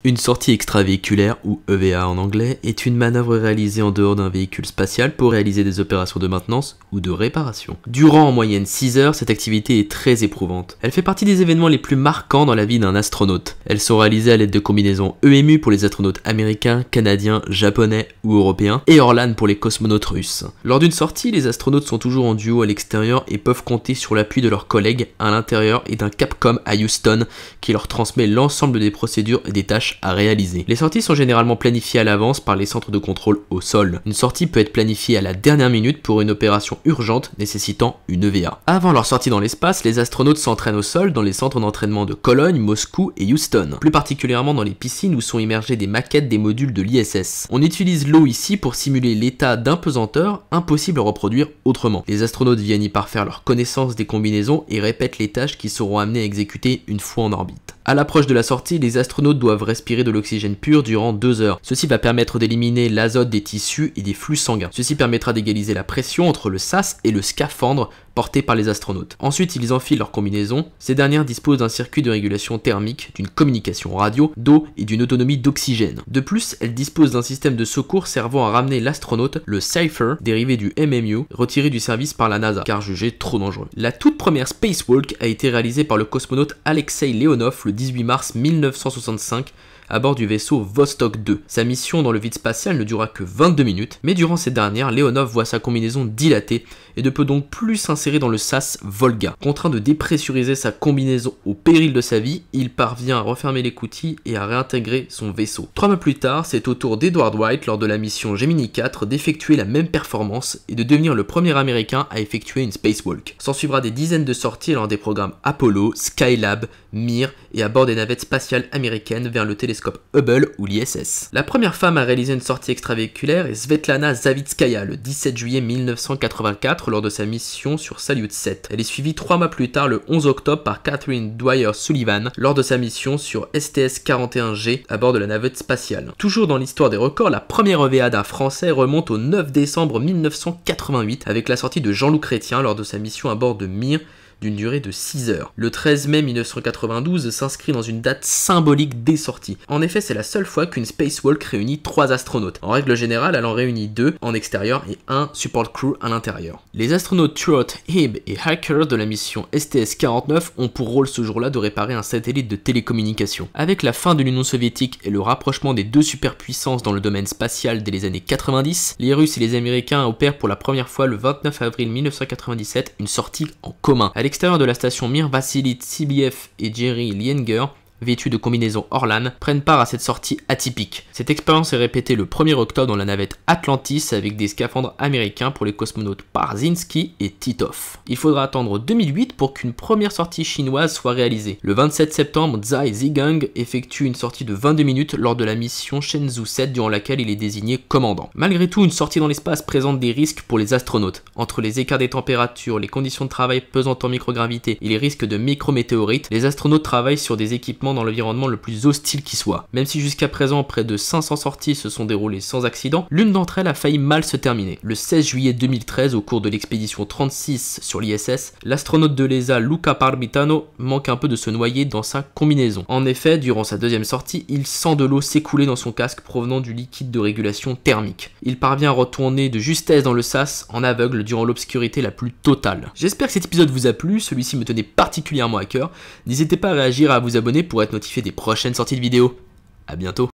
Une sortie extravéhiculaire, ou EVA en anglais, est une manœuvre réalisée en dehors d'un véhicule spatial pour réaliser des opérations de maintenance ou de réparation. Durant en moyenne 6 heures, cette activité est très éprouvante. Elle fait partie des événements les plus marquants dans la vie d'un astronaute. Elles sont réalisées à l'aide de combinaisons EMU pour les astronautes américains, canadiens, japonais ou européens, et Orlan pour les cosmonautes russes. Lors d'une sortie, les astronautes sont toujours en duo à l'extérieur et peuvent compter sur l'appui de leurs collègues à l'intérieur et d'un Capcom à Houston qui leur transmet l'ensemble des procédures et des tâches à réaliser. Les sorties sont généralement planifiées à l'avance par les centres de contrôle au sol. Une sortie peut être planifiée à la dernière minute pour une opération urgente nécessitant une EVA. Avant leur sortie dans l'espace, les astronautes s'entraînent au sol dans les centres d'entraînement de Cologne, Moscou et Houston, plus particulièrement dans les piscines où sont immergées des maquettes des modules de l'ISS. On utilise l'eau ici pour simuler l'état d'impesanteur impossible à reproduire autrement. Les astronautes viennent y parfaire leur connaissance des combinaisons et répètent les tâches qui seront amenées à exécuter une fois en orbite. À l'approche de la sortie, les astronautes doivent respirer de l'oxygène pur durant 2 heures. Ceci va permettre d'éliminer l'azote des tissus et des flux sanguins. Ceci permettra d'égaliser la pression entre le sas et le scaphandre porté par les astronautes. Ensuite, ils enfilent leur combinaison. Ces dernières disposent d'un circuit de régulation thermique, d'une communication radio, d'eau et d'une autonomie d'oxygène. De plus, elles disposent d'un système de secours servant à ramener l'astronaute, le Cypher, dérivé du MMU, retiré du service par la NASA, car jugé trop dangereux. La toute première spacewalk a été réalisée par le cosmonaute Alexei Leonov le 18 mars 1965, à bord du vaisseau Vostok 2. Sa mission dans le vide spatial ne dura que 22 minutes, mais durant cette dernière, Leonov voit sa combinaison dilatée et ne peut donc plus s'insérer dans le sas Volga. Contraint de dépressuriser sa combinaison au péril de sa vie, il parvient à refermer l'écoutille et à réintégrer son vaisseau. 3 mois plus tard, c'est au tour d'Edward White lors de la mission Gemini 4 d'effectuer la même performance et de devenir le premier américain à effectuer une spacewalk. S'en suivra des dizaines de sorties lors des programmes Apollo, Skylab, Mir et à bord des navettes spatiales américaines vers le télescope Hubble ou l'ISS. La première femme à réaliser une sortie extravéhiculaire est Svetlana Savitskaya le 17 juillet 1984 lors de sa mission sur Salyut 7. Elle est suivie 3 mois plus tard le 11 octobre par Catherine Dwyer Sullivan lors de sa mission sur STS-41G à bord de la navette spatiale. Toujours dans l'histoire des records, la première EVA d'un Français remonte au 9 décembre 1988 avec la sortie de Jean-Loup Chrétien lors de sa mission à bord de Mir d'une durée de 6 heures. Le 13 mai 1992 s'inscrit dans une date symbolique des sorties. En effet, c'est la seule fois qu'une spacewalk réunit 3 astronautes. En règle générale, elle en réunit 2 en extérieur et 1 support crew à l'intérieur. Les astronautes Truott, Hibb et Hacker de la mission STS-49 ont pour rôle ce jour-là de réparer un satellite de télécommunication. Avec la fin de l'Union soviétique et le rapprochement des 2 superpuissances dans le domaine spatial dès les années 90, les Russes et les Américains opèrent pour la première fois le 29 avril 1997 une sortie en commun. À l'extérieur de la station Mir, Vassily Tsibiev et Jerry Lienger, vêtus de combinaison Orlan, prennent part à cette sortie atypique. Cette expérience est répétée le 1er octobre dans la navette Atlantis avec des scaphandres américains pour les cosmonautes Parzinski et Titov. Il faudra attendre 2008 pour qu'une première sortie chinoise soit réalisée. Le 27 septembre, Tsai Zhigang effectue une sortie de 22 minutes lors de la mission Shenzhou 7 durant laquelle il est désigné commandant. Malgré tout, une sortie dans l'espace présente des risques pour les astronautes. Entre les écarts des températures, les conditions de travail pesant en microgravité et les risques de micrométéorites, les astronautes travaillent sur des équipements dans l'environnement le plus hostile qui soit. Même si jusqu'à présent près de 500 sorties se sont déroulées sans accident, l'une d'entre elles a failli mal se terminer. Le 16 juillet 2013, au cours de l'expédition 36 sur l'ISS, l'astronaute de l'ESA Luca Parmitano manque un peu de se noyer dans sa combinaison. En effet, durant sa deuxième sortie, il sent de l'eau s'écouler dans son casque provenant du liquide de régulation thermique. Il parvient à retourner de justesse dans le sas en aveugle durant l'obscurité la plus totale. J'espère que cet épisode vous a plu, celui-ci me tenait particulièrement à cœur. N'hésitez pas à réagir et à vous abonner pour être notifié des prochaines sorties de vidéos. A bientôt.